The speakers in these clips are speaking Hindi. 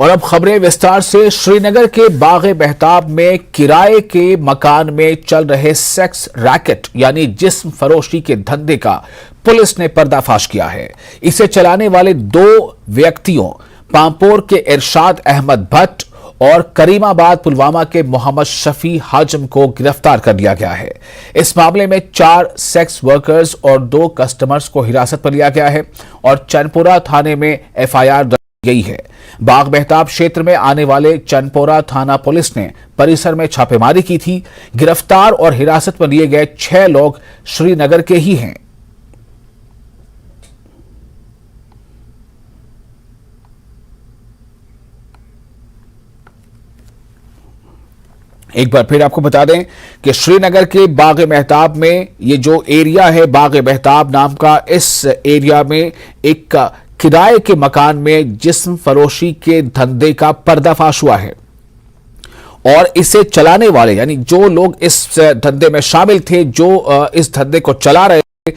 और अब खबरें विस्तार से। श्रीनगर के बाग-ए-मेहताब में किराए के मकान में चल रहे सेक्स रैकेट यानी जिस्म फरोशी के धंधे का पुलिस ने पर्दाफाश किया है। इसे चलाने वाले दो व्यक्तियों पांपोर के इरशाद अहमद भट्ट और करीमाबाद पुलवामा के मोहम्मद शफी हाजम को गिरफ्तार कर लिया गया है। इस मामले में 4 सेक्स वर्कर्स और 2 कस्टमर्स को हिरासत पर लिया गया है और चनपुरा थाने में एफआईआर दर्ज गई है। बाग-मेहताब क्षेत्र में आने वाले चनपोरा थाना पुलिस ने परिसर में छापेमारी की थी। गिरफ्तार और हिरासत में लिए गए 6 लोग श्रीनगर के ही हैं। एक बार फिर आपको बता दें कि श्रीनगर के बाग-ए-मेहताब में ये जो एरिया है बाग-ए-मेहताब नाम का, इस एरिया में एक किराए के मकान में जिस्म फरोशी के धंधे का पर्दाफाश हुआ है और इसे चलाने वाले यानी जो लोग इस धंधे में शामिल थे, जो इस धंधे को चला रहे थे,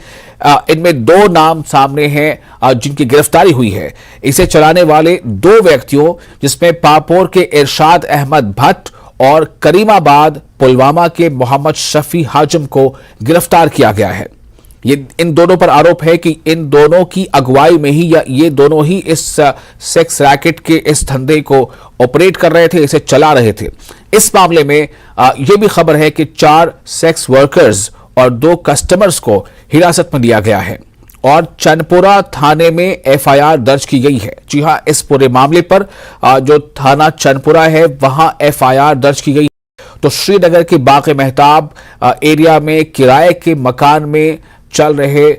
इनमें 2 नाम सामने हैं जिनकी गिरफ्तारी हुई है। इसे चलाने वाले 2 व्यक्तियों जिसमें पापोर के इरशाद अहमद भट्ट और करीमाबाद पुलवामा के मोहम्मद शफी हाजम को गिरफ्तार किया गया है। ये इन दोनों पर आरोप है कि इन दोनों की अगुवाई में ही या ये दोनों ही इस सेक्स रैकेट के इस धंधे को ऑपरेट कर रहे थे, इसे चला रहे थे। इस मामले में यह भी खबर है कि 4 सेक्स वर्कर्स और 2 कस्टमर्स को हिरासत में लिया गया है और चनपुरा थाने में एफआईआर दर्ज की गई है। जी हां, इस पूरे मामले पर जो थाना चनपुरा है वहां एफआईआर दर्ज की गई। तो श्रीनगर के बाग-ए-मेहताब एरिया में किराए के मकान में चल रहे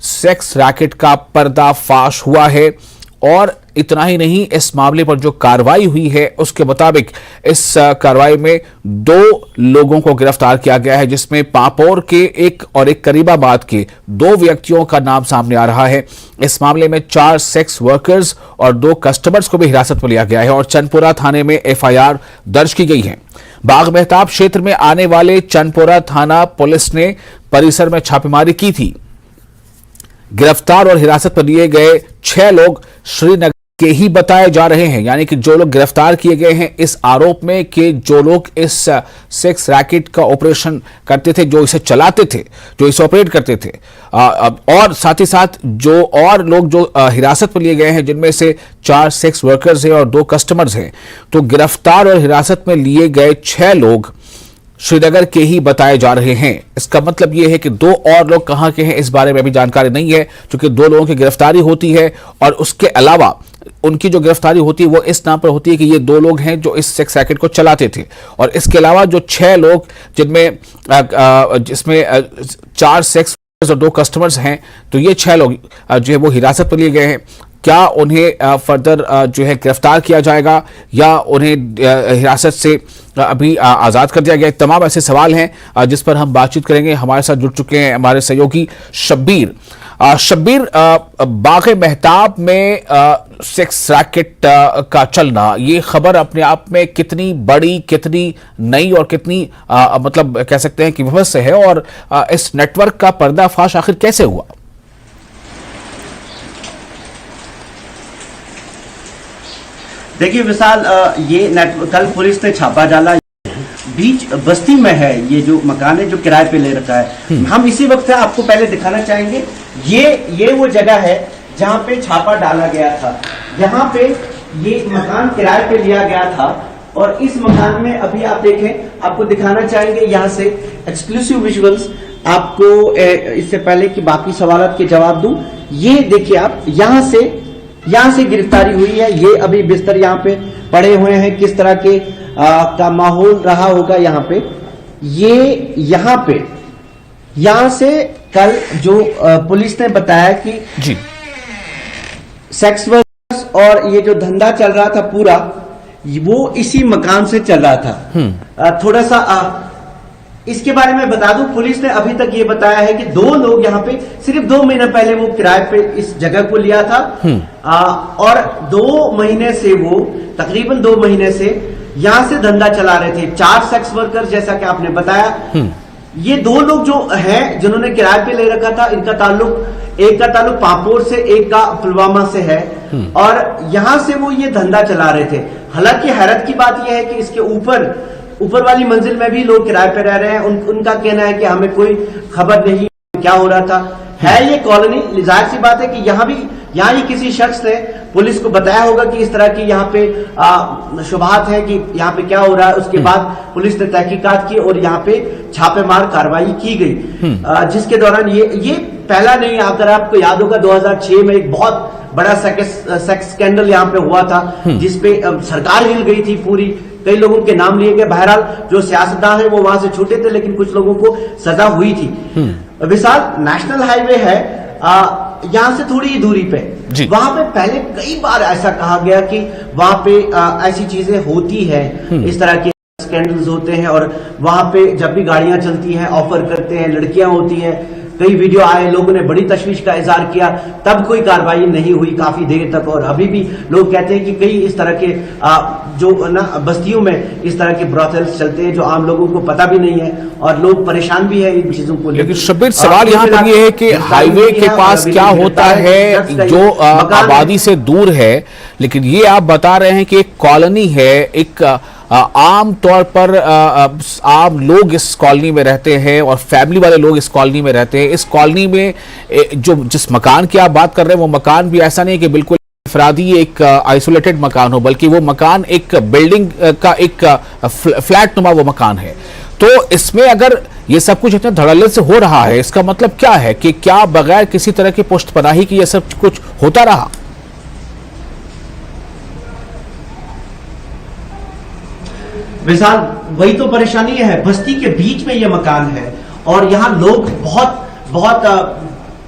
सेक्स रैकेट का पर्दाफाश हुआ है और इतना ही नहीं, इस मामले पर जो कार्रवाई हुई है उसके मुताबिक इस कार्रवाई में 2 लोगों को गिरफ्तार किया गया है, जिसमें पापोर के एक और एक करीमाबाद के 2 व्यक्तियों का नाम सामने आ रहा है। इस मामले में 4 सेक्स वर्कर्स और 2 कस्टमर्स को भी हिरासत में लिया गया है और चनपुरा थाने में एफआईआर दर्ज की गई है। बाग-मेहताब क्षेत्र में आने वाले चनपुरा थाना पुलिस ने परिसर में छापेमारी की थी। गिरफ्तार और हिरासत पर लिए गए 6 लोग श्रीनगर के ही बताए जा रहे हैं, यानी कि जो लोग गिरफ्तार किए गए हैं इस आरोप में कि जो लोग इस सेक्स रैकेट का ऑपरेशन करते थे, जो इसे चलाते थे, जो इसे ऑपरेट करते थे, और साथ ही साथ जो और लोग जो हिरासत पर लिए गए हैं, जिनमें से 4 सेक्स वर्कर्स हैं और 2 कस्टमर्स हैं। तो गिरफ्तार और हिरासत में लिए गए 6 लोग श्रीनगर के ही बताए जा रहे हैं। इसका मतलब यह है कि 2 और लोग कहां के हैं इस बारे में अभी जानकारी नहीं है, क्योंकि 2 लोगों की गिरफ्तारी होती है और उसके अलावा उनकी जो गिरफ्तारी होती है वो इस नाम पर होती है कि ये 2 लोग हैं जो इस सेक्स रैकेट को चलाते थे। और इसके अलावा जो 6 लोग जिसमें 4 सेक्स और 2 कस्टमर्स हैं, तो ये 6 लोग जो है वो हिरासत पर लिए गए हैं। क्या उन्हें फर्दर जो है गिरफ्तार किया जाएगा या उन्हें हिरासत से अभी आज़ाद कर दिया गया? तमाम ऐसे सवाल हैं जिस पर हम बातचीत करेंगे। हमारे साथ जुड़ चुके हैं हमारे सहयोगी शब्बीर। शब्बीर, बाग-ए-मेहताब में सेक्स रैकेट का चलना, ये खबर अपने आप में कितनी बड़ी, कितनी नई और कितनी मतलब कह सकते हैं कि विभत्स है, और इस नेटवर्क का पर्दाफाश आखिर कैसे हुआ? देखिए विशाल, ये कल पुलिस ने छापा डाला, बीच बस्ती में है ये जो मकान है जो किराए पे ले रखा है। हम इसी वक्त आपको पहले दिखाना चाहेंगे, ये वो जगह है जहाँ पे छापा डाला गया था। यहाँ पे ये मकान किराए पे लिया गया था और इस मकान में अभी आप देखें, आपको दिखाना चाहेंगे यहाँ से एक्सक्लूसिव विजुअल्स आपको। इससे पहले कि बाकी सवालों के जवाब दूं, ये देखिए आप, यहाँ से गिरफ्तारी हुई है। ये अभी बिस्तर यहाँ पे पड़े हुए हैं, किस तरह के का माहौल रहा होगा यहाँ पे। यहाँ से कल जो पुलिस ने बताया कि जी सेक्स वर्कर्स और ये जो धंधा चल रहा था पूरा, वो इसी मकान से चल रहा था। थोड़ा सा इसके बारे में बता दूं, पुलिस ने अभी तक ये बताया है कि 2 लोग यहाँ पे सिर्फ 2 महीने पहले वो किराए पे इस जगह को लिया था और 2 महीने से वो तकरीबन 2 महीने से यहाँ से धंधा चला रहे थे। 4 सेक्स वर्कर जैसा कि आपने बताया। ये 2 लोग जो हैं जिन्होंने किराए पे ले रखा था, इनका ताल्लुक, एक का ताल्लुक पापोर से, एक का पुलवामा से है और यहाँ से वो ये धंधा चला रहे थे। हालांकि हैरत की बात यह है कि इसके ऊपर वाली मंजिल में भी लोग किराए पे रह रहे हैं। उनका कहना है कि हमें कोई खबर नहीं क्या हो रहा था। है ये कॉलोनी, जाहिर सी बात है कि यहाँ ही किसी शख्स ने पुलिस को बताया होगा कि इस तरह की यहाँ पे शुबहात है कि यहाँ पे क्या हो रहा है। उसके बाद पुलिस ने तहकीकात की और यहाँ पे छापेमार कार्रवाई की गई, जिसके दौरान ये पहला नहीं, अगर आपको याद होगा 2006 में एक बहुत बड़ा सेक्स स्कैंडल यहाँ पे हुआ था, जिसपे सरकार हिल गई थी पूरी, कई लोगों के नाम लिए गए। बहरहाल जो सियासतदान है वो वहां से छूटे थे, लेकिन कुछ लोगों को सजा हुई थी। विशाल, नेशनल हाईवे है यहाँ से थोड़ी ही दूरी पे, वहां पे पहले कई बार ऐसा कहा गया कि वहां पे ऐसी चीजें होती है, इस तरह के स्कैंडल्स होते हैं, और वहां पे जब भी गाड़ियां चलती हैं ऑफर करते हैं, लड़कियां होती हैं। कई वीडियो आए, लोगों ने बड़ी तशवीश का इजहार किया, तब कोई कार्रवाई नहीं हुई काफी देर तक। और अभी भी लोग कहते हैं कि कई इस तरह के जो ना बस्तियों में इस तरह के ब्रॉथल्स चलते हैं जो आम लोगों को पता भी नहीं है, और लोग परेशान भी है इन चीजों को। लेकिन शब्बीर, सवाल यहाँ पर ये है कि हाईवे के पास क्या होता है जो आबादी से दूर है, लेकिन ये आप बता रहे हैं कि एक कॉलोनी है, एक आम तौर पर आम लोग इस कॉलोनी में रहते हैं और फैमिली वाले लोग इस कॉलोनी में रहते हैं। इस कॉलोनी में जिस मकान की आप बात कर रहे हैं वो मकान भी ऐसा नहीं कि बिल्कुल अफरादी एक आइसोलेटेड मकान हो, बल्कि वो मकान एक बिल्डिंग का एक फ्लैट नुमा वो मकान है। तो इसमें अगर ये सब कुछ इतने धड़ल्ले से हो रहा है, इसका मतलब क्या है कि क्या बगैर किसी तरह की पुष्टपनाही की ये सब कुछ होता रहा? विशाल, वही तो परेशानी है। बस्ती के बीच में ये मकान है और यहाँ लोग बहुत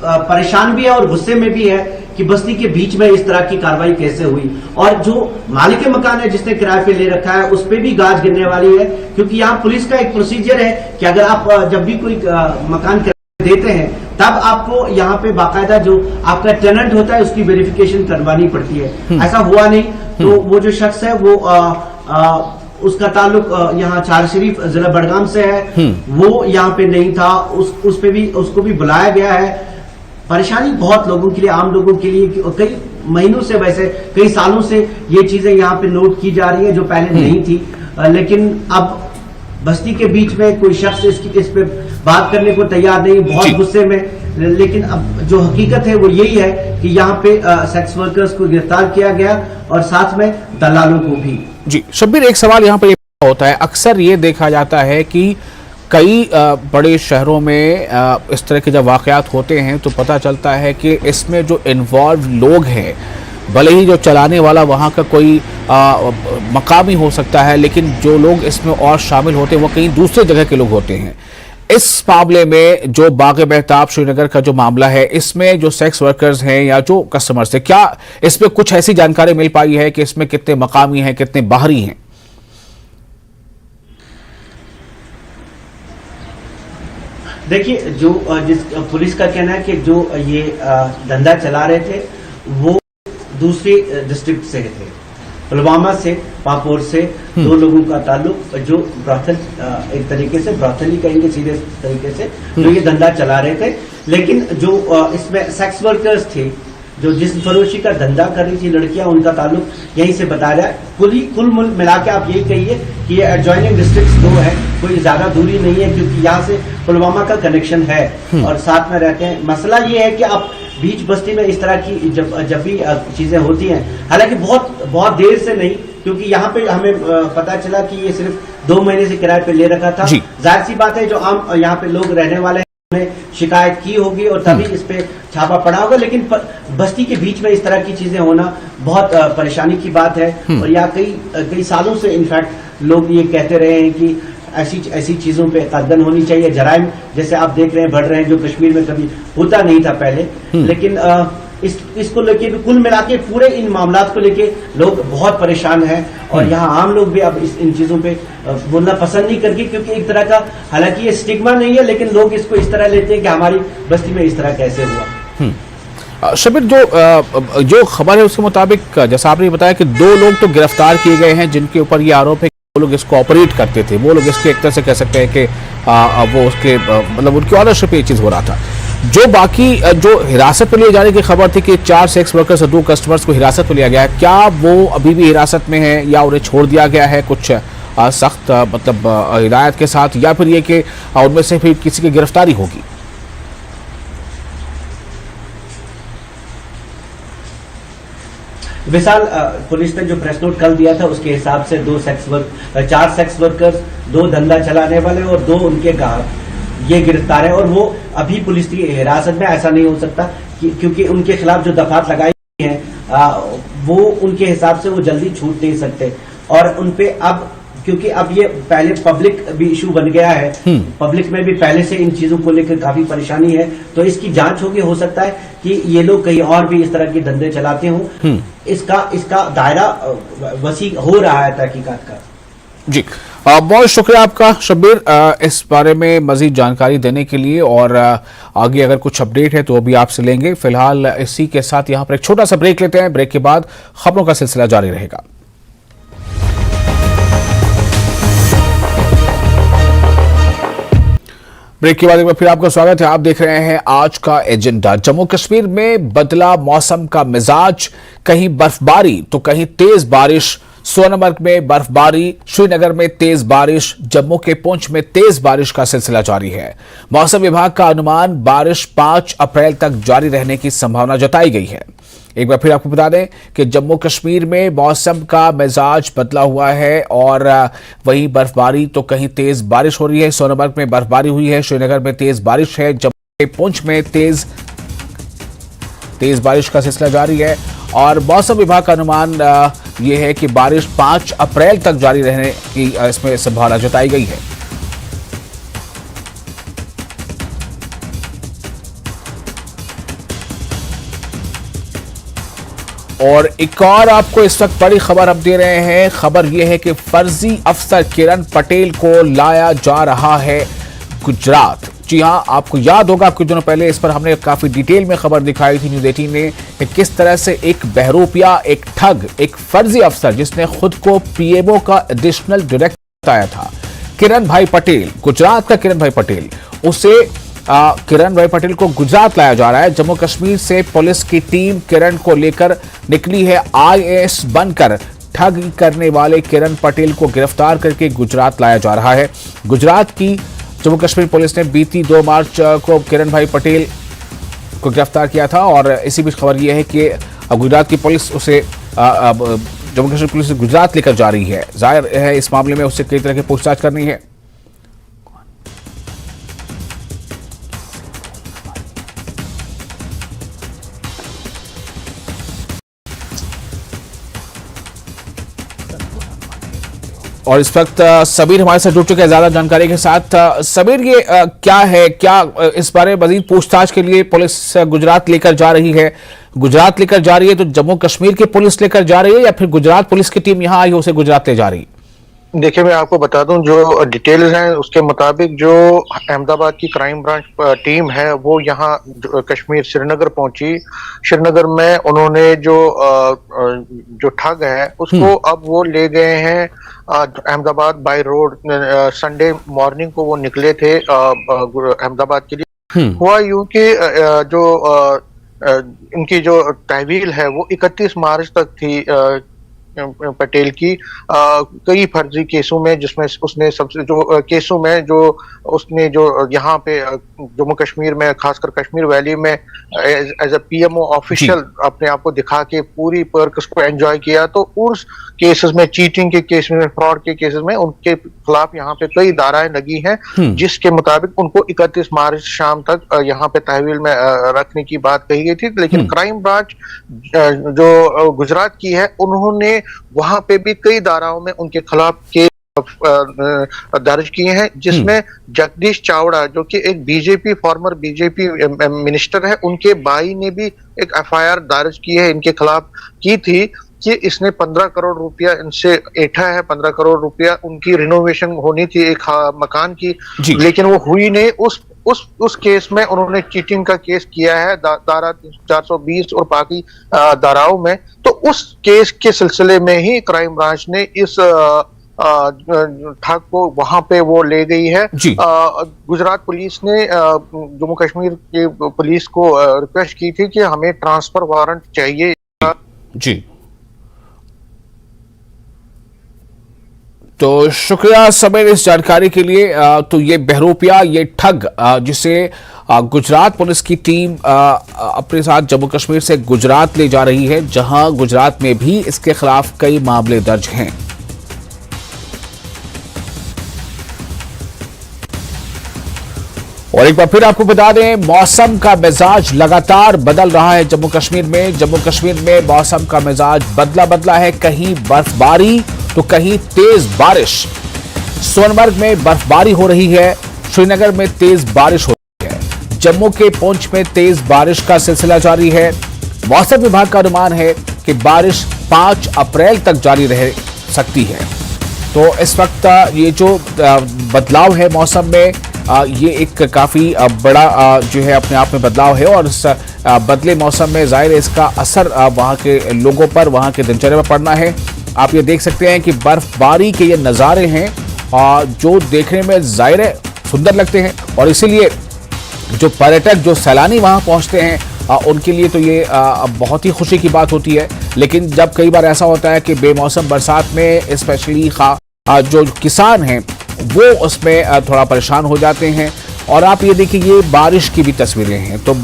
परेशान भी है और गुस्से में भी है कि बस्ती के बीच में इस तरह की कार्रवाई कैसे हुई। और जो मालिक मकान है जिसने किराए पे ले रखा है उस पर भी गाज गिरने वाली है, क्योंकि यहाँ पुलिस का एक प्रोसीजर है कि अगर आप जब भी कोई मकान किराए देते हैं तब आपको यहाँ पे बाकायदा जो आपका टेनेंट होता है उसकी वेरिफिकेशन करवानी पड़ती है। ऐसा हुआ नहीं, तो वो जो शख्स है वो उसका ताल्लुक यहाँ चार शरीफ जिला बड़गाम से है, वो यहाँ पे नहीं था, उस पे भी उसको भी बुलाया गया है। परेशानी बहुत लोगों के लिए, आम लोगों के लिए, कई महीनों से, वैसे कई सालों से ये चीजें यहाँ पे नोट की जा रही है जो पहले नहीं थी। लेकिन अब बस्ती के बीच में कोई शख्स इस पे बात करने को तैयार नहीं, बहुत गुस्से में। लेकिन अब जो हकीकत है वो यही है कि यहाँ पे सेक्स वर्कर्स को गिरफ्तार किया गया और साथ में दलालों को भी। जी शब्बीर, एक सवाल यहाँ पर होता है, अक्सर ये देखा जाता है कि कई बड़े शहरों में इस तरह के जब वाकयात होते हैं तो पता चलता है कि इसमें जो इन्वॉल्व लोग हैं, भले ही जो चलाने वाला वहाँ का कोई मकामी हो सकता है, लेकिन जो लोग इसमें और शामिल होते हैं वो कहीं दूसरे जगह के लोग होते हैं। इस मामले में जो बाग़ मेहताब श्रीनगर का जो मामला है, इसमें जो सेक्स वर्कर्स हैं या जो कस्टमर्स हैं, क्या इसमें कुछ ऐसी जानकारी मिल पाई है कि इसमें कितने मकामी हैं, कितने बाहरी हैं? देखिए, जो जिस पुलिस का कहना है कि जो ये धंधा चला रहे थे वो दूसरे डिस्ट्रिक्ट से थे, पुलवामा से, पापोर से। दो लोगों का ताल्लुक जो ब्रॉथल, एक तरीके से ब्रॉथल ही कहेंगे सीधे तरीके से, जो ये धंधा चला रहे थे। लेकिन जो इसमें सेक्स वर्कर्स थे, जो जिस्म फरोशी का धंधा कर रही थी लड़कियां, उनका ताल्लुक यहीं से बता रहा है। कुल मिला के आप यही कहिए कि ये एडजॉइनिंग डिस्ट्रिक्ट्स दो है, कोई ज्यादा दूरी नहीं है, क्योंकि यहाँ से पुलवामा का कनेक्शन है और साथ में रहते हैं। मसला ये है कि आप बीच बस्ती में इस तरह की जब भी चीजें होती हैं, हालांकि बहुत देर से नहीं, क्योंकि यहाँ पे हमें पता चला कि ये सिर्फ 2 महीने से किराए पे ले रखा था। जाहिर सी बात है जो आम यहाँ पे लोग रहने वाले ने शिकायत की होगी और तभी इस पे छापा पड़ा होगा। लेकिन बस्ती के बीच में इस तरह की चीजें होना बहुत परेशानी की बात है। और यहाँ कई सालों से इनफैक्ट लोग ये कहते रहे हैं कि ऐसी चीजों पे कदम होनी चाहिए। जराइम जैसे आप देख रहे हैं बढ़ रहे हैं, जो कश्मीर में कभी होता नहीं था पहले। लेकिन इसको लेके भी कुल मिला के पूरे इन मामलात को लेके लोग बहुत परेशान हैं और यहाँ आम लोग भी अब इन चीजों पे बोलना पसंद नहीं करके, क्योंकि एक तरह का, हालांकि ये स्टिग्मा नहीं है, लेकिन लोग इसको इस तरह लेते हैं कि हमारी बस्ती में इस तरह कैसे हुआ। शब्बीर, जो खबर है उसके मुताबिक, जैसा आपने बताया कि 2 लोग तो गिरफ्तार किए गए हैं जिनके ऊपर ये आरोप है कि वो लोग इसको ऑपरेट करते थे, वो लोग इसके एक तरह से कह सकते हैं कि वो उसके मतलब उनकी ऑनरशिप ये चीज हो रहा था। जो बाकी जो हिरासत में लिए जाने की खबर थी कि 4 सेक्स वर्कर्स और 2 कस्टमर्स को हिरासत में लिया गया है, क्या वो अभी भी हिरासत में है या उन्हें छोड़ दिया गया है कुछ सख्त मतलब हिदायत के साथ, या फिर ये कि उनमें से फिर किसी की गिरफ्तारी होगी? विशाल, पुलिस ने जो प्रेस नोट कल दिया था उसके हिसाब से 4 सेक्स वर्कर्स, 2 धंधा चलाने वाले और 2 उनके ग्राहक ये गिरफ्तार है और वो अभी पुलिस की हिरासत में। ऐसा नहीं हो सकता क्योंकि उनके खिलाफ जो दफात लगाई है वो उनके हिसाब से वो जल्दी छूट नहीं सकते और उनपे अब क्योंकि अब ये पहले पब्लिक भी इशू बन गया है, पब्लिक में भी पहले से इन चीजों को लेकर काफी परेशानी है, तो इसकी जांच होगी। हो सकता है कि ये लोग कहीं और भी इस तरह के धंधे चलाते हों। इसका दायरा वसी हो रहा है तहकीकात का। जी, बहुत शुक्रिया आपका शब्बीर इस बारे में मजीद जानकारी देने के लिए, और आगे अगर कुछ अपडेट है तो वो भी आपसे लेंगे। फिलहाल इसी के साथ यहाँ पर एक छोटा सा ब्रेक लेते हैं। ब्रेक के बाद खबरों का सिलसिला जारी रहेगा। ब्रेक के बाद एक बार फिर आपका स्वागत है। आप देख रहे हैं आज का एजेंडा। जम्मू कश्मीर में बदला मौसम का मिजाज, कहीं बर्फबारी तो कहीं तेज बारिश। सोनमर्ग में बर्फबारी, श्रीनगर में तेज बारिश, जम्मू के पुंछ में तेज बारिश का सिलसिला जारी है। मौसम विभाग का अनुमान बारिश 5 अप्रैल तक जारी रहने की संभावना जताई गई है। एक बार फिर आपको बता दें कि जम्मू कश्मीर में मौसम का मिजाज बदला हुआ है और वहीं बर्फबारी तो कहीं तेज बारिश हो रही है। सोनमर्ग में बर्फबारी हुई है, श्रीनगर में तेज बारिश है, जम्मू के पुंछ में तेज बारिश का सिलसिला जारी है और मौसम विभाग का अनुमान यह है कि बारिश 5 अप्रैल तक जारी रहने की इसमें संभावना जताई गई है। और एक और आपको इस वक्त बड़ी खबर हम दे रहे हैं। खबर यह है कि फर्जी अफसर किरण पटेल को लाया जा रहा है गुजरात। जी हां, आपको याद होगा कुछ दिनों पहले इस पर हमने काफी डिटेल में खबर दिखाई थी न्यूज़ 18 ने कि किस तरह से एक बहरूपिया, एक ठग, एक फर्जी अफसर जिसने खुद को पीएमओ का एडिशनल डायरेक्टर बताया था, किरण भाई पटेल, गुजरात का किरण भाई पटेल, उसे किरण भाई पटेल को गुजरात लाया जा रहा है। जम्मू कश्मीर से पुलिस की टीम किरण को लेकर निकली है। आईएएस बनकर ठगी करने वाले किरण पटेल को गिरफ्तार करके गुजरात लाया जा रहा है। गुजरात की जम्मू कश्मीर पुलिस ने बीती 2 मार्च को किरण भाई पटेल को गिरफ्तार किया था और इसी बीच खबर यह है कि गुजरात की पुलिस उसे जम्मू कश्मीर पुलिस गुजरात लेकर जा रही है। जाहिर है इस मामले में उससे कई तरह की पूछताछ करनी है। और इस वक्त सबीर हमारे साथ जुड़ चुके हैं ज्यादा जानकारी के साथ। सबीर, ये क्या है, क्या इस बारे में मजीद पूछताछ के लिए पुलिस गुजरात लेकर जा रही है? गुजरात लेकर जा रही है तो जम्मू कश्मीर की पुलिस लेकर जा रही है या फिर गुजरात पुलिस की टीम यहां आई उसे गुजरात ले जा रही है? देखिए, मैं आपको बता दूं, जो डिटेल्स हैं उसके मुताबिक जो अहमदाबाद की क्राइम ब्रांच टीम है वो यहाँ कश्मीर श्रीनगर पहुंची। श्रीनगर में उन्होंने जो ठग है उसको अब वो ले गए हैं Ahmedabad by road. Sunday morning को वो निकले थे अहमदाबाद के लिए। हुआ यूं कि इनकी जो तहवील है वो 31 मार्च तक थी पटेल की। कई फर्जी केसों में जिसमें उसने सबसे जो केसों में जो उसने जो यहाँ पे जम्मू कश्मीर में खासकर कश्मीर वैली में एज अ पीएमओ ऑफिशियल अपने आप को दिखा के पूरी पर्क्स को एंजॉय किया, तो उस केसेस में, चीटिंग के केस में, फ्रॉड के केसेस में उनके खिलाफ यहाँ पे कई धाराएं लगी हैं जिसके मुताबिक उनको 31 मार्च शाम तक यहाँ पे तहवील में रखने की बात कही गई थी। लेकिन क्राइम ब्रांच जो गुजरात की है उन्होंने वहां पे भी कई धाराओं में उनके खिलाफ केस दर्ज किए हैं, जिसमें जगदीश चावड़ा जो कि एक बीजेपी फॉर्मर बीजेपी मिनिस्टर है, उनके भाई ने भी एक एफआईआर दर्ज की है इनके खिलाफ की थी कि इसने 15 करोड़ रुपया इनसे ऐंठा है। 15 करोड़ रुपया उनकी रिनोवेशन होनी थी एक मकान की, लेकिन वो हुई नहीं। उस केस में उन्होंने चीटिंग का केस किया है धारा 420 और बाकी धाराओं में। तो उस केस के सिलसिले में ही क्राइम ब्रांच ने इस ठग को वहां पे वो ले गई है। जी। गुजरात पुलिस ने जम्मू कश्मीर की पुलिस को रिक्वेस्ट की थी कि हमें ट्रांसफर वारंट चाहिए। जी, तो शुक्रिया समीर इस जानकारी के लिए। तो ये बहरूपिया, ये ठग जिसे गुजरात पुलिस की टीम अपने साथ जम्मू कश्मीर से गुजरात ले जा रही है, जहां गुजरात में भी इसके खिलाफ कई मामले दर्ज हैं। और एक बार फिर आपको बता दें, मौसम का मिजाज लगातार बदल रहा है जम्मू कश्मीर में। जम्मू कश्मीर में मौसम का मिजाज बदला है, कहीं बर्फबारी तो कहीं तेज बारिश। सोनमर्ग में बर्फबारी हो रही है, श्रीनगर में तेज बारिश हो रही है, जम्मू के पुंछ में तेज बारिश का सिलसिला जारी है। मौसम विभाग का अनुमान है कि बारिश 5 अप्रैल तक जारी रह सकती है। तो इस वक्त ये जो बदलाव है मौसम में, ये एक काफी बड़ा जो है अपने आप में बदलाव है, और इस बदले मौसम में जाहिर है इसका असर वहां के लोगों पर, वहां के दिनचर्या पर पड़ना है। आप ये देख सकते हैं कि बर्फबारी के ये नज़ारे हैं जो देखने में जाहिर है सुंदर लगते हैं, और इसीलिए जो पर्यटक, जो सैलानी वहां पहुंचते हैं उनके लिए तो ये बहुत ही खुशी की बात होती है। लेकिन जब कई बार ऐसा होता है कि बेमौसम बरसात में स्पेशली जो किसान हैं वो उसमें थोड़ा परेशान हो जाते हैं। और आप ये देखिए, ये बारिश की भी तस्वीरें हैं। तो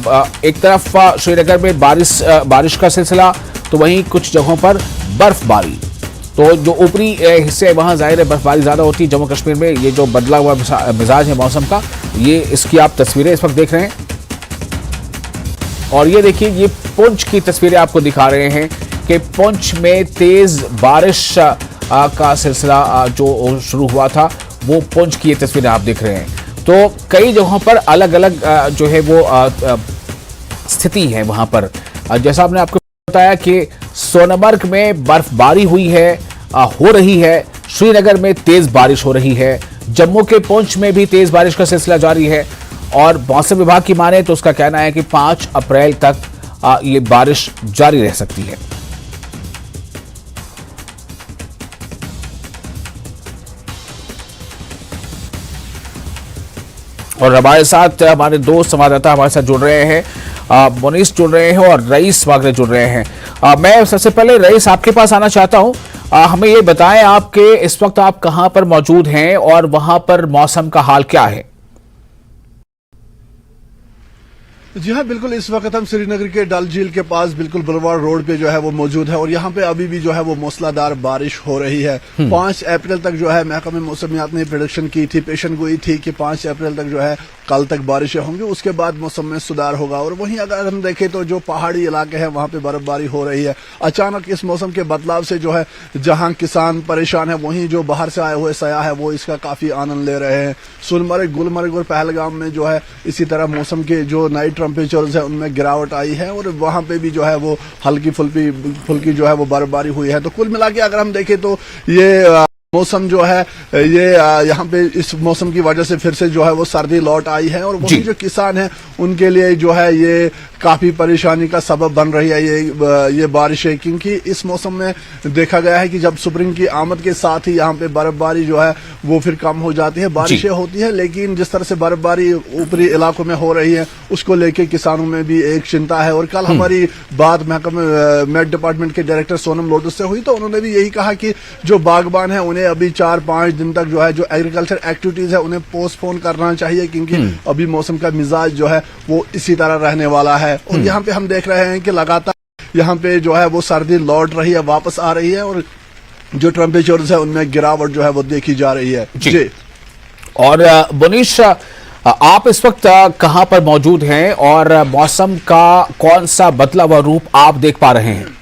एक तरफ श्रीनगर में बारिश का सिलसिला, तो वहीं कुछ जगहों पर बर्फबारी। तो जो ऊपरी हिस्से वहाँ जाहिर है बर्फबारी ज़्यादा होती है। जम्मू कश्मीर में ये जो बदला हुआ मिजाज है मौसम का, ये इसकी आप तस्वीरें इस वक्त देख रहे हैं। और ये देखिए, ये पुंछ की तस्वीरें आपको दिखा रहे हैं कि पुंछ में तेज बारिश का सिलसिला जो शुरू हुआ था, वो पुंछ की ये तस्वीरें आप देख रहे हैं। तो कई जगहों पर अलग अलग जो है वो स्थिति है वहां पर। जैसा आपने आपको बताया कि सोनमर्ग में बर्फबारी हुई है, हो रही है, श्रीनगर में तेज बारिश हो रही है, जम्मू के पुंछ में भी तेज बारिश का सिलसिला जारी है। और मौसम विभाग की माने तो उसका कहना है कि 5 अप्रैल तक ये बारिश जारी रह सकती है। और हमारे साथ हमारे दो संवाददाता हमारे साथ जुड़ रहे हैं, मुनीस जुड़ रहे हैं और रईस वागरे जुड़ रहे हैं। मैं सबसे पहले रईस आपके पास आना चाहता हूं, हमें ये बताएं आपके इस वक्त आप कहां पर मौजूद हैं और वहां पर मौसम का हाल क्या है? जी हाँ, बिल्कुल। इस वक्त हम श्रीनगर के डल झील के पास बिल्कुल बुलवार रोड पे जो है वो मौजूद है, और यहाँ पे अभी भी जो है वो मूसलाधार बारिश हो रही है। 5 अप्रैल तक जो है महकमे मौसमियात ने प्रेडिक्शन की थी, पेशन गोई थी कि 5 अप्रैल तक जो है कल तक बारिशें होंगी, उसके बाद मौसम में सुधार होगा। और वहीं अगर हम देखें तो जो पहाड़ी इलाके हैं वहां पे बर्फबारी हो रही है। अचानक इस मौसम के बदलाव से जो है जहां किसान परेशान है, वहीं जो बाहर से आए हुए सयाह है वो इसका काफी आनंद ले रहे हैं। सोनमर्ग, गुलमर्ग और पहलगाम में जो है इसी तरह मौसम के जो नाइट टेम्परेचर्स है उनमें गिरावट आई है, और वहां पे भी जो है वो हल्की फुल्की जो है वो बर्फबारी हुई है। तो कुल मिला के अगर हम देखें तो ये मौसम जो है ये यहाँ पे इस मौसम की वजह से फिर से जो है वो सर्दी लौट आई है, और वही जो किसान हैं उनके लिए जो है ये काफी परेशानी का सबब बन रही है ये बारिशें, क्योंकि इस मौसम में देखा गया है कि जब स्प्रिंग की आमद के साथ ही यहाँ पे बर्फबारी जो है वो फिर कम हो जाती है, बारिशें होती है। लेकिन जिस तरह से बर्फबारी ऊपरी इलाकों में हो रही है उसको लेके किसानों में भी एक चिंता है। और कल हमारी बात महकमे मेट डिपार्टमेंट के डायरेक्टर सोनम लोटस से हुई, तो उन्होंने भी यही कहा कि जो बागबान है उन्हें अभी 4-5 दिन तक जो है जो एग्रीकल्चर एक्टिविटीज है उन्हें पोस्टपोन करना चाहिए, क्योंकि अभी मौसम का मिजाज जो है वो इसी तरह रहने वाला है। और यहाँ पे हम देख रहे हैं कि लगातार यहाँ पे जो है वो सर्दी लौट रही है, वापस आ रही है, और जो टेम्परेचर्स है उनमें गिरावट जो है वो देखी जा रही है। जी। और मुनीश, आप इस वक्त कहां पर मौजूद हैं और मौसम का कौन सा बदला हुआ रूप आप देख पा रहे हैं?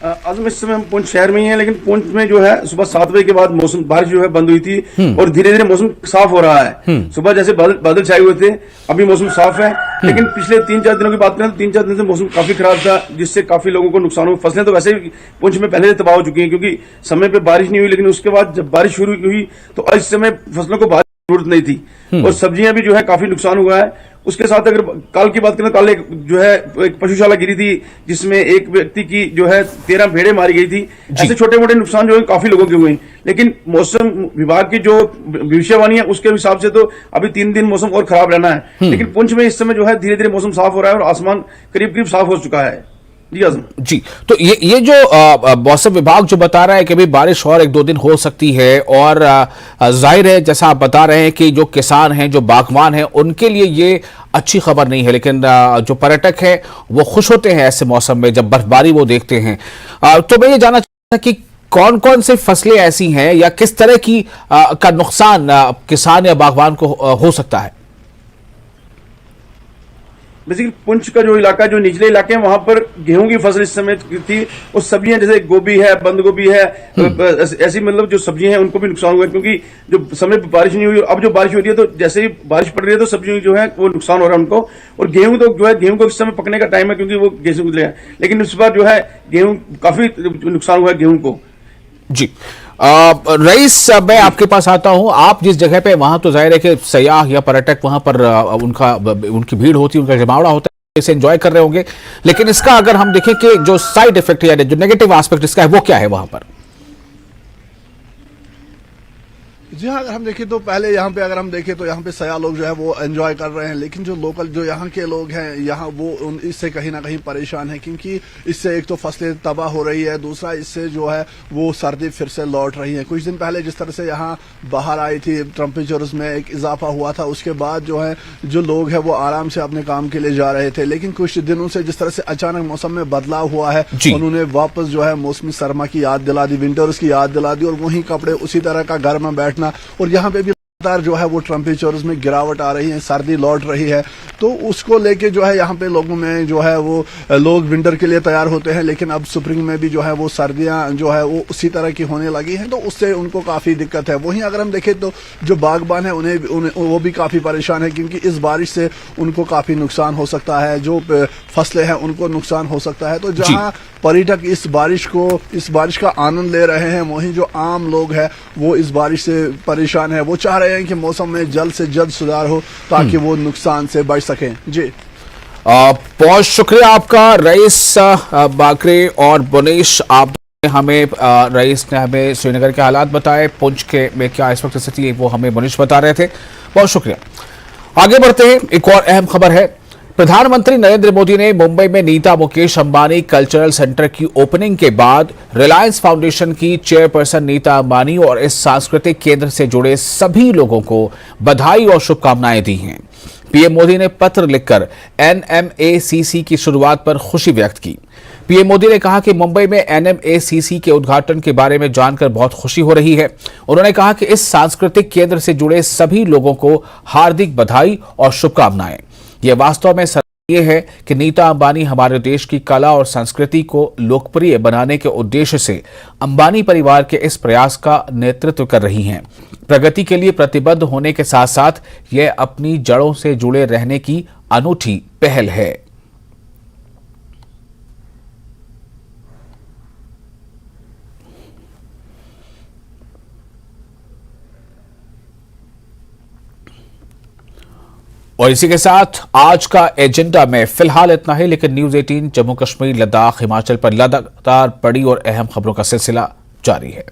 आज इस समय हम पुंछ शहर में ही हैं, लेकिन पुंछ में जो है सुबह 7 बजे के बाद मौसम बारिश जो है बंद हुई थी, और धीरे धीरे मौसम साफ हो रहा है। सुबह जैसे बादल छाए हुए थे, अभी मौसम साफ है। लेकिन पिछले 3-4 दिनों की बात करें तो 3-4 दिन से मौसम काफी खराब था, जिससे काफी लोगों को नुकसान हुआ। फसलें तो वैसे ही पुंछ में पहले से तबाह हो चुकी हैं, क्योंकि समय पे बारिश नहीं हुई। लेकिन उसके बाद जब बारिश शुरू हुई तो इस समय फसलों को बारिश की जरूरत नहीं थी, और सब्जियां भी जो है काफी नुकसान हुआ है। उसके साथ अगर कल की बात करें, कल एक जो है एक पशुशाला गिरी थी जिसमें एक व्यक्ति की जो है 13 भेड़ें मारी गई थी। ऐसे छोटे मोटे नुकसान जो है काफी लोगों के हुए हैं, लेकिन मौसम विभाग की जो भविष्यवाणी है उसके हिसाब से तो अभी 3 दिन मौसम और खराब रहना है। लेकिन पुंछ में इस समय जो है धीरे धीरे मौसम साफ हो रहा है और आसमान करीब करीब साफ हो चुका है। जी आजम जी, तो ये जो मौसम विभाग जो बता रहा है कि भी बारिश और 1-2 दिन हो सकती है, और जाहिर है जैसा आप बता रहे हैं कि जो किसान हैं, जो बागवान हैं, उनके लिए ये अच्छी खबर नहीं है, लेकिन जो पर्यटक हैं वो खुश होते हैं ऐसे मौसम में जब बर्फबारी वो देखते हैं। तो मैं ये जानना चाहता कि कौन कौन सी फसलें ऐसी हैं या किस तरह की का नुकसान किसान या बागवान को हो सकता है? बेसिकली पुंछ का जो इलाका, जो निचले इलाके हैं, वहां पर गेहूं की फसल इस समय थी, और सब्जियां जैसे गोभी है, बंद गोभी है, ऐसी मतलब जो सब्जियां हैं उनको भी नुकसान हुआ है, क्योंकि जो समय बारिश नहीं हुई, अब जो बारिश हो रही है तो जैसे ही बारिश पड़ रही है तो सब्जियों जो है वो नुकसान हो रहा है उनको। और गेहूं तो जो है, गेहूं को इस समय पकने का टाइम है क्योंकि वो गेहूं निकले हैं, लेकिन इस बार जो है गेहूं काफी नुकसान हुआ है गेहूं को। जी, रईस, मैं आपके पास आता हूं। आप जिस जगह पे, वहां तो जाहिर है कि सयाह या पर्यटक वहां पर उनकी भीड़ होती है, उनका जमावड़ा होता है, इसे एंजॉय कर रहे होंगे, लेकिन इसका अगर हम देखें कि जो साइड इफेक्ट या जो नेगेटिव एस्पेक्ट इसका है वो क्या है वहां पर? जी हाँ, अगर हम देखें तो पहले यहाँ पे अगर हम देखें तो यहाँ पे सयाह लोग जो है वो एंजॉय कर रहे हैं, लेकिन जो लोकल जो यहाँ के लोग हैं यहाँ वो इससे कहीं ना कहीं परेशान है, क्योंकि इससे एक तो फसलें तबाह हो रही है, दूसरा इससे जो है वो सर्दी फिर से लौट रही है। कुछ दिन पहले जिस तरह से यहाँ बाहर आई थी, टेम्परेचर्स में एक इजाफा हुआ था, उसके बाद जो है जो लोग हैं वो आराम से अपने काम के लिए जा रहे थे, लेकिन कुछ दिनों से जिस तरह से अचानक मौसम में बदलाव हुआ है, उन्होंने वापस जो है मौसमी सरमा की याद दिला दी, विंटर्स की याद दिला दी, और वही कपड़े उसी तरह का घर में बैठना, और यहाँ पे भी लगातार जो है वो टेम्परेचर्स में गिरावट आ रही है, सर्दी लौट रही है, तो उसको लेके जो है यहाँ पे लोगों में जो है वो लोग विंटर के लिए तैयार होते हैं, लेकिन अब स्प्रिंग में भी जो है वो सर्दियां जो है वो उसी तरह की होने लगी हैं, तो उससे उनको काफी दिक्कत है। वहीं अगर हम देखें तो जो बागबान है उन्हें वो भी काफी परेशान है, क्योंकि इस बारिश से उनको काफी नुकसान हो सकता है, जो फसलें हैं उनको नुकसान हो सकता है। तो जहाँ पर्यटक इस बारिश का आनंद ले रहे हैं, वहीं जो आम लोग हैं वो इस बारिश से परेशान है, वो चाह रहे हैं कि मौसम में जल्द से जल्द सुधार हो ताकि वो नुकसान से बच सकें। जी, बहुत शुक्रिया आपका रईस बाकरे और बुनेश। आप हमें रईस ने हमें श्रीनगर के हालात बताए, पुंछ के में क्या इस वक्त स्थिति है वो हमें बुनेश बता रहे थे। बहुत शुक्रिया। आगे बढ़ते हैं, एक और अहम खबर है। प्रधानमंत्री नरेंद्र मोदी ने मुंबई में नीता मुकेश अंबानी कल्चरल सेंटर की ओपनिंग के बाद रिलायंस फाउंडेशन की चेयरपर्सन नीता अंबानी और इस सांस्कृतिक केंद्र से जुड़े सभी लोगों को बधाई और शुभकामनाएं दी हैं। पीएम मोदी ने पत्र लिखकर एनएमएसीसी की शुरुआत पर खुशी व्यक्त की। पीएम मोदी ने कहा कि मुंबई में एनएमएसीसी के उद्घाटन के बारे में जानकर बहुत खुशी हो रही है। उन्होंने कहा कि इस सांस्कृतिक केंद्र से जुड़े सभी लोगों को हार्दिक बधाई और शुभकामनाएं। यह वास्तव में सराहनीय है कि नीता अंबानी हमारे देश की कला और संस्कृति को लोकप्रिय बनाने के उद्देश्य से अंबानी परिवार के इस प्रयास का नेतृत्व कर रही हैं। प्रगति के लिए प्रतिबद्ध होने के साथ साथ यह अपनी जड़ों से जुड़े रहने की अनूठी पहल है। और इसी के साथ आज का एजेंडा में फिलहाल इतना ही, लेकिन न्यूज़ 18 जम्मू कश्मीर, लद्दाख, हिमाचल पर लगातार बड़ी और अहम खबरों का सिलसिला जारी है।